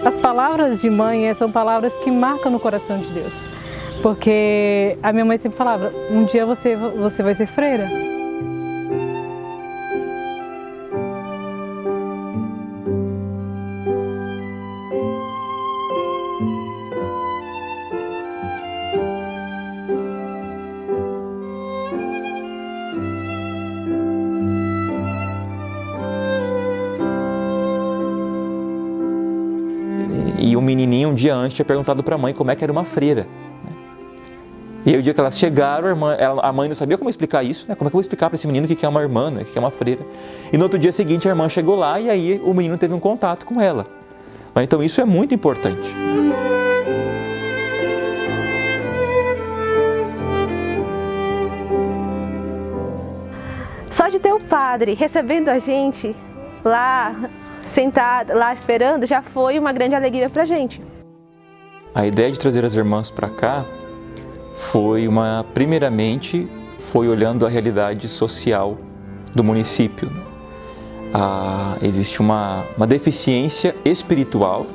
As palavras de mãe são palavras que marcam no coração de Deus. Porque a minha mãe sempre falava, um dia você vai ser freira. E um menininho, um dia antes, tinha perguntado para a mãe como é que era uma freira. E aí, o dia que elas chegaram, a mãe não sabia como explicar isso, né? Como é que eu vou explicar para esse menino o que é uma irmã, né? O que é uma freira? E no outro dia seguinte, a irmã chegou lá e aí o menino teve um contato com ela. Então, isso é muito importante. Só de ter o padre recebendo a gente lá, sentado, lá esperando, já foi uma grande alegria pra gente. A ideia de trazer as irmãs para cá primeiramente, foi olhando a realidade social do município. Existe uma deficiência espiritual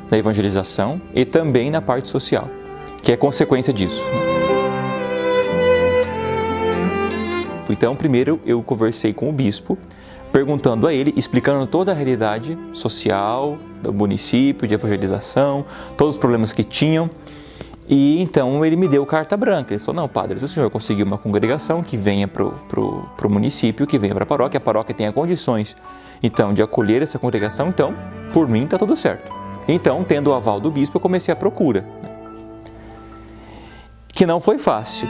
na evangelização e também na parte social, que é consequência disso. Então, primeiro eu conversei com o bispo, perguntando a ele, explicando toda a realidade social do município, de evangelização, todos os problemas que tinham. E então ele me deu carta branca. Ele falou, não, padre, se o senhor conseguir uma congregação que venha para o município, que venha para a paróquia tenha condições então de acolher essa congregação, então, por mim, está tudo certo. Então, tendo o aval do bispo, eu comecei a procura. Que não foi fácil.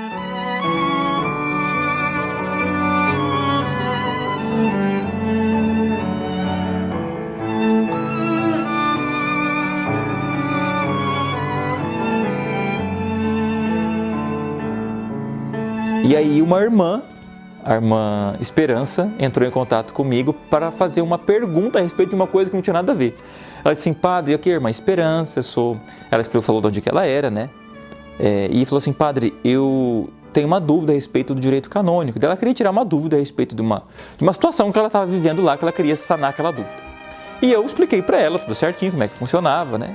E aí uma irmã, a irmã Esperança, entrou em contato comigo para fazer uma pergunta a respeito de uma coisa que não tinha nada a ver. Ela disse assim, padre, aqui, irmã Esperança, Ela falou de onde que ela era, né? E falou assim, padre, eu tenho uma dúvida a respeito do direito canônico. Ela queria tirar uma dúvida a respeito de uma situação que ela estava vivendo lá, que ela queria sanar aquela dúvida. E eu expliquei para ela tudo certinho, como é que funcionava, né?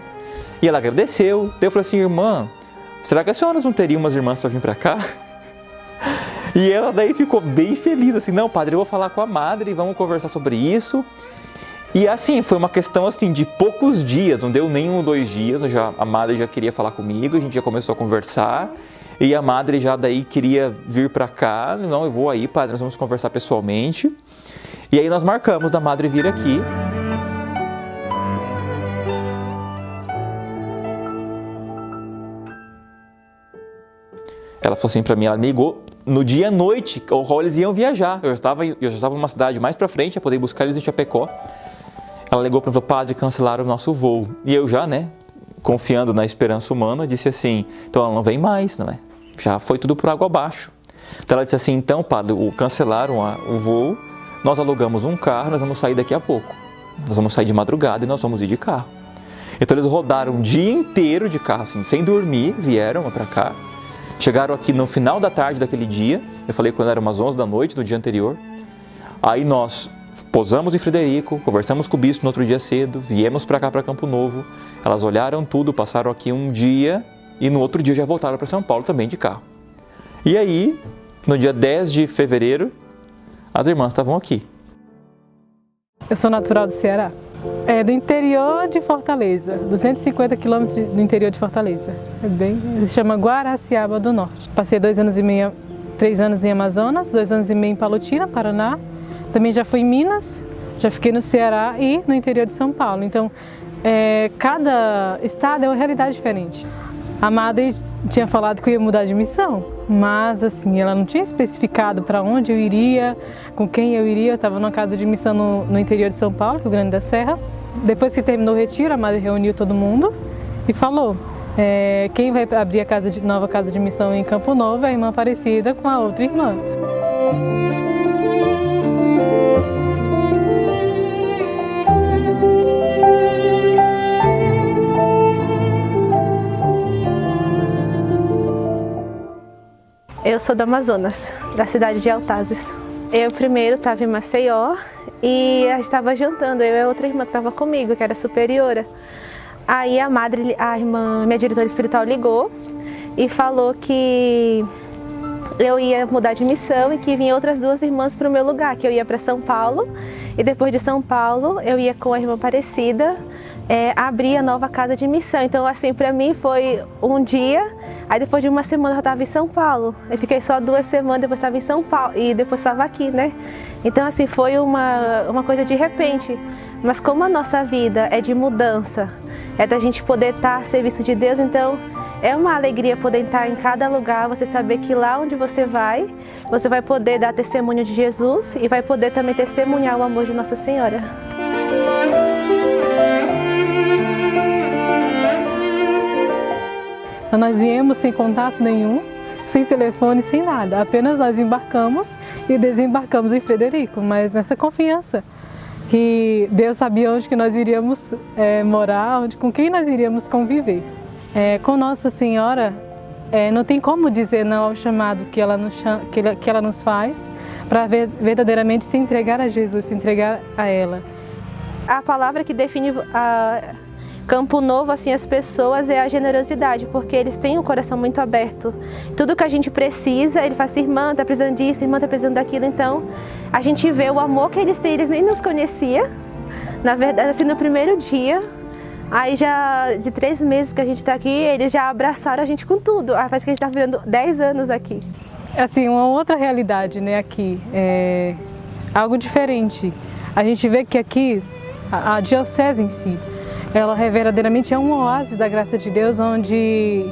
E ela agradeceu. Daí eu falei assim, irmã, será que a senhora não teria umas irmãs para vir para cá? E ela daí ficou bem feliz, assim, não, padre, eu vou falar com a madre e vamos conversar sobre isso. E assim, foi uma questão assim de poucos dias, não deu nem 1 ou 2 dias, a madre já queria falar comigo, a gente já começou a conversar. E a madre já daí queria vir para cá, não, eu vou aí, padre, nós vamos conversar pessoalmente. E aí nós marcamos da madre vir aqui. Ela falou assim para mim, ela me ligou no dia à noite, qual eles iam viajar. Eu já estava numa cidade mais para frente, eu poder buscar eles em Chapecó. Ela ligou para mim e falou, padre, cancelaram o nosso voo. E eu já, né, confiando na esperança humana, disse assim, então ela não vem mais, não é? Já foi tudo por água abaixo. Então ela disse assim, então, padre, cancelaram o voo, nós alugamos um carro, nós vamos sair daqui a pouco. Nós vamos sair de madrugada e nós vamos ir de carro. Então eles rodaram o dia inteiro de carro, assim, sem dormir, vieram para cá. Chegaram aqui no final da tarde daquele dia, eu falei quando era umas 11 da noite, no dia anterior. Aí nós pousamos em Frederico, conversamos com o bispo no outro dia cedo, viemos para cá, para Campo Novo. Elas olharam tudo, passaram aqui um dia e no outro dia já voltaram para São Paulo também de carro. E aí, no dia 10 de fevereiro, as irmãs estavam aqui. Eu sou natural do Ceará. É do interior de Fortaleza, 250 quilômetros do interior de Fortaleza. Se chama Guaraciaba do Norte. Passei 2 anos e meio, 3 anos em Amazonas, 2 anos e meio em Palotina, Paraná. Também já fui em Minas, já fiquei no Ceará e no interior de São Paulo. Então, cada estado é uma realidade diferente. A madre tinha falado que eu ia mudar de missão, mas assim, ela não tinha especificado para onde eu iria, com quem eu iria. Eu estava numa casa de missão no interior de São Paulo, Rio Grande da Serra. Depois que terminou o retiro, a madre reuniu todo mundo e falou, quem vai abrir a nova casa de missão em Campo Novo é a irmã Aparecida com a outra irmã. Eu sou do Amazonas, da cidade de Altazes. Eu primeiro estava em Maceió e a gente estava jantando, eu e a outra irmã que estava comigo, que era superiora. Aí a irmã, minha diretora espiritual, ligou e falou que eu ia mudar de missão e que vinha outras 2 irmãs para o meu lugar, que eu ia para São Paulo e depois de São Paulo eu ia com a irmã Aparecida abrir a nova casa de missão. Então, assim, para mim foi um dia, aí depois de uma semana eu estava em São Paulo. Eu fiquei só 2 semanas, depois estava em São Paulo e depois estava aqui, né? Então, assim, foi uma coisa de repente. Mas como a nossa vida é de mudança, é da gente poder estar a serviço de Deus, então é uma alegria poder estar em cada lugar, você saber que lá onde você vai poder dar testemunho de Jesus e vai poder também testemunhar o amor de Nossa Senhora. Nós viemos sem contato nenhum, sem telefone, sem nada. Apenas nós embarcamos e desembarcamos em Frederico, mas nessa confiança que Deus sabia onde que nós iríamos morar, com quem nós iríamos conviver. Com Nossa Senhora, não tem como dizer não ao chamado que ela nos faz para verdadeiramente se entregar a Jesus, se entregar a ela. A palavra que define Campo Novo, assim, as pessoas, é a generosidade, porque eles têm o coração muito aberto. Tudo que a gente precisa, ele fala assim, irmã, tá precisando disso, irmã, tá precisando daquilo. Então, a gente vê o amor que eles têm, eles nem nos conheciam. Na verdade, assim, no primeiro dia, aí já de 3 meses que a gente tá aqui, eles já abraçaram a gente com tudo. Parece que a gente tá vivendo 10 anos aqui. Assim, uma outra realidade, né, aqui, é algo diferente. A gente vê que aqui, a diocese em si, ela verdadeiramente é um oásis da graça de Deus, onde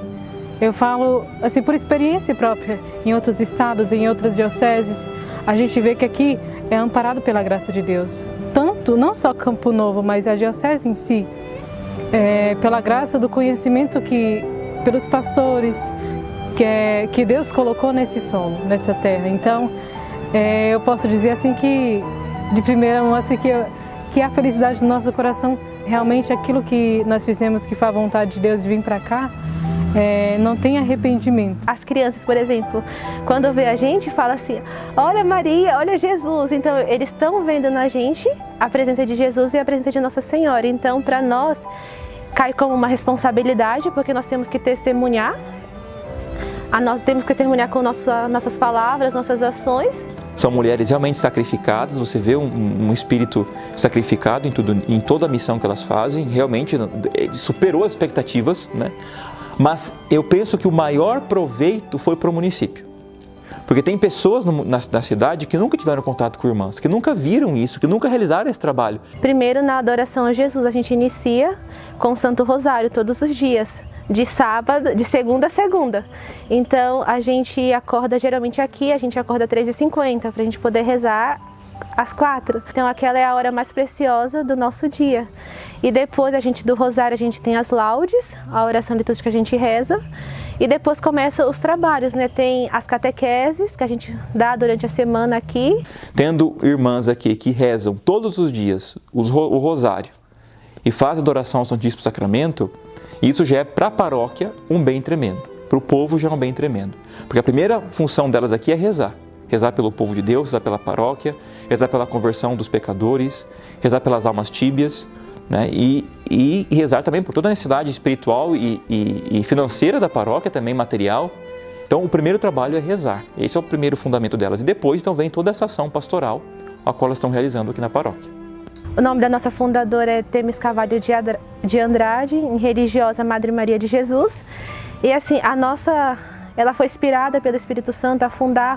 eu falo, assim, por experiência própria, em outros estados, em outras dioceses, a gente vê que aqui é amparado pela graça de Deus. Tanto, não só Campo Novo, mas a diocese em si, pela graça do conhecimento pelos pastores, que Deus colocou nesse solo, nessa terra. Então, eu posso dizer assim que, de primeira mão, assim, que a felicidade do nosso coração, realmente aquilo que nós fizemos, que foi a vontade de Deus de vir para cá, não tem arrependimento. As crianças, por exemplo, quando vê a gente, fala assim, olha Maria, olha Jesus. Então, eles estão vendo na gente a presença de Jesus e a presença de Nossa Senhora. Então, para nós, cai como uma responsabilidade, porque nós temos que testemunhar. Nós temos que testemunhar com nossas palavras, nossas ações. São mulheres realmente sacrificadas, você vê um espírito sacrificado em toda a missão que elas fazem, realmente superou as expectativas, né? Mas eu penso que o maior proveito foi para o município. Porque tem pessoas na cidade que nunca tiveram contato com irmãs, que nunca viram isso, que nunca realizaram esse trabalho. Primeiro, na adoração a Jesus, a gente inicia com o Santo Rosário todos os dias. De sábado, de segunda a segunda. Então, a gente acorda geralmente aqui, a gente acorda 3h50 para a gente poder rezar às 4. Então, aquela é a hora mais preciosa do nosso dia. E depois, do Rosário, a gente tem as laudes, a oração litúrgica que a gente reza. E depois começam os trabalhos, né? Tem as catequeses que a gente dá durante a semana aqui. Tendo irmãs aqui que rezam todos os dias o Rosário e fazem adoração ao Santíssimo Sacramento, isso já é para a paróquia um bem tremendo, para o povo já é um bem tremendo. Porque a primeira função delas aqui é rezar. Rezar pelo povo de Deus, rezar pela paróquia, rezar pela conversão dos pecadores, rezar pelas almas tíbias, né? E rezar também por toda a necessidade espiritual e financeira da paróquia, também material. Então o primeiro trabalho é rezar, esse é o primeiro fundamento delas. E depois então vem toda essa ação pastoral, a qual elas estão realizando aqui na paróquia. O nome da nossa fundadora é Temis Carvalho de Andrade, em religiosa Madre Maria de Jesus. E assim, ela foi inspirada pelo Espírito Santo a fundar a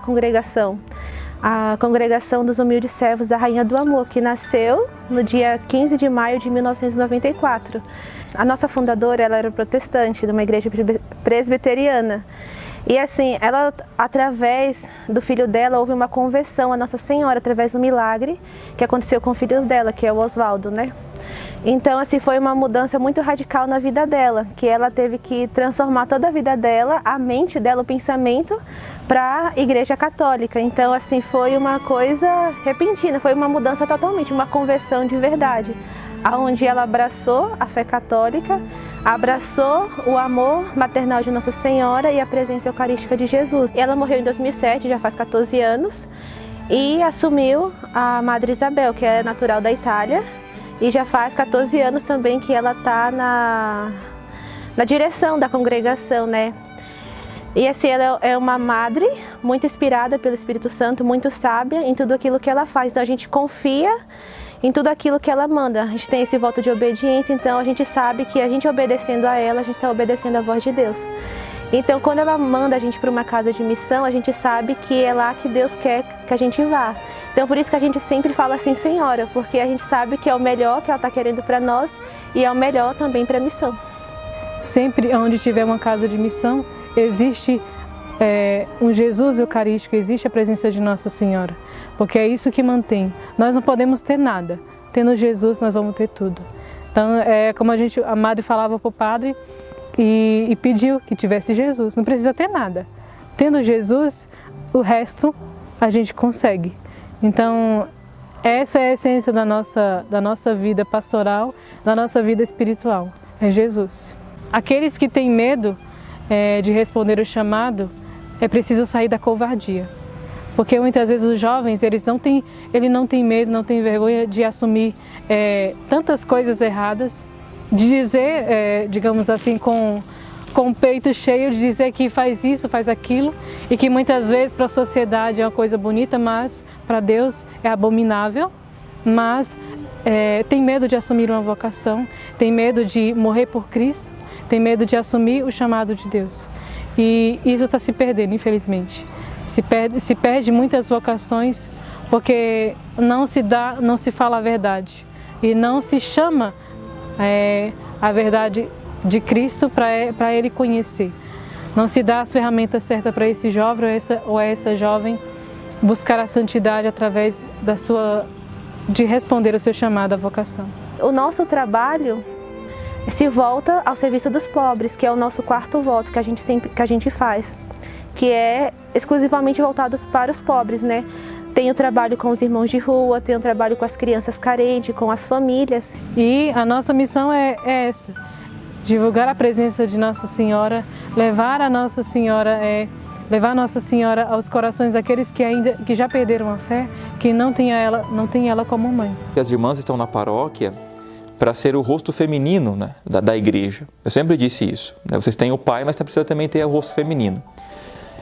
Congregação dos Humildes Servos da Rainha do Amor, que nasceu no dia 15 de maio de 1994. A nossa fundadora, ela era protestante, de uma igreja presbiteriana. E assim, ela, através do filho dela, houve uma conversão a Nossa Senhora, através do milagre que aconteceu com o filho dela, que é o Oswaldo, né? Então, assim, foi uma mudança muito radical na vida dela, que ela teve que transformar toda a vida dela, a mente dela, o pensamento, para a Igreja Católica. Então, assim, foi uma coisa repentina, foi uma mudança totalmente, uma conversão de verdade, onde ela abraçou a fé católica, abraçou o amor maternal de Nossa Senhora e a presença eucarística de Jesus. Ela morreu em 2007, já faz 14 anos, e assumiu a Madre Isabel, que é natural da Itália, e já faz 14 anos também que ela está na direção da congregação, né? E assim, ela é uma madre muito inspirada pelo Espírito Santo, muito sábia em tudo aquilo que ela faz. Então a gente confia em tudo aquilo que ela manda. A gente tem esse voto de obediência, então a gente sabe que a gente obedecendo a ela, a gente está obedecendo a voz de Deus. Então quando ela manda a gente para uma casa de missão, a gente sabe que é lá que Deus quer que a gente vá. Então por isso que a gente sempre fala assim, Senhora, porque a gente sabe que é o melhor que ela está querendo para nós e é o melhor também para a missão. Sempre onde tiver uma casa de missão, existe um Jesus eucarístico, existe a presença de Nossa Senhora, porque é isso que mantém. Nós não podemos ter nada, tendo Jesus nós vamos ter tudo. Então como a madre falava para o padre e pediu que tivesse Jesus, não precisa ter nada. Tendo Jesus, o resto a gente consegue. Então essa é a essência da nossa vida pastoral, da nossa vida espiritual, é Jesus. Aqueles que têm medo de responder o chamado, é preciso sair da covardia. Porque muitas vezes os jovens, ele não tem medo, não tem vergonha de assumir tantas coisas erradas, de dizer, digamos assim, com o peito cheio, de dizer que faz isso, faz aquilo, e que muitas vezes para a sociedade é uma coisa bonita, mas para Deus é abominável, mas tem medo de assumir uma vocação, tem medo de morrer por Cristo, tem medo de assumir o chamado de Deus. E isso está se perdendo, infelizmente. Se perde muitas vocações porque não se fala a verdade e não se chama a verdade de Cristo para ele conhecer. Não se dá as ferramentas certas para esse jovem ou essa jovem buscar a santidade através de responder ao seu chamado à vocação. O nosso trabalho se volta ao serviço dos pobres, que é o nosso quarto voto que a gente faz, que é exclusivamente voltado para os pobres, né? Tem o trabalho com os irmãos de rua, tem o trabalho com as crianças carentes, com as famílias. E a nossa missão é essa, divulgar a presença de Nossa Senhora, levar Nossa Senhora aos corações daqueles que já perderam a fé, que não tem ela como mãe. As irmãs estão na paróquia para ser o rosto feminino, né, da igreja. Eu sempre disse isso. Né? Vocês têm o pai, mas precisa também ter o rosto feminino.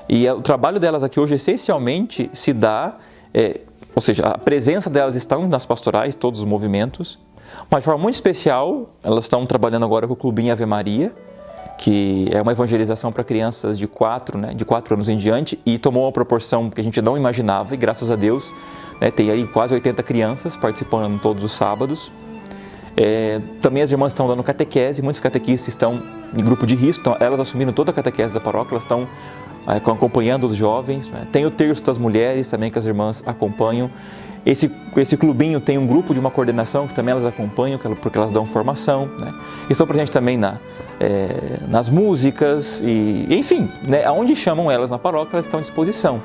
E o trabalho delas aqui hoje essencialmente se dá, ou seja, a presença delas estão nas pastorais, todos os movimentos, mas de forma muito especial, elas estão trabalhando agora com o Clubinho Ave Maria, que é uma evangelização para crianças de 4 anos em diante, e tomou uma proporção que a gente não imaginava, e graças a Deus, né, tem aí quase 80 crianças participando todos os sábados. Também as irmãs estão dando catequese, muitos catequistas estão em grupo de risco, então elas assumiram toda a catequese da paróquia, elas estão acompanhando os jovens, né? Tem o terço das mulheres também que as irmãs acompanham. Esse clubinho tem um grupo de uma coordenação que também elas acompanham, porque elas dão formação, né? E estão presentes também nas músicas, e enfim, né? Aonde chamam elas na paróquia, elas estão à disposição.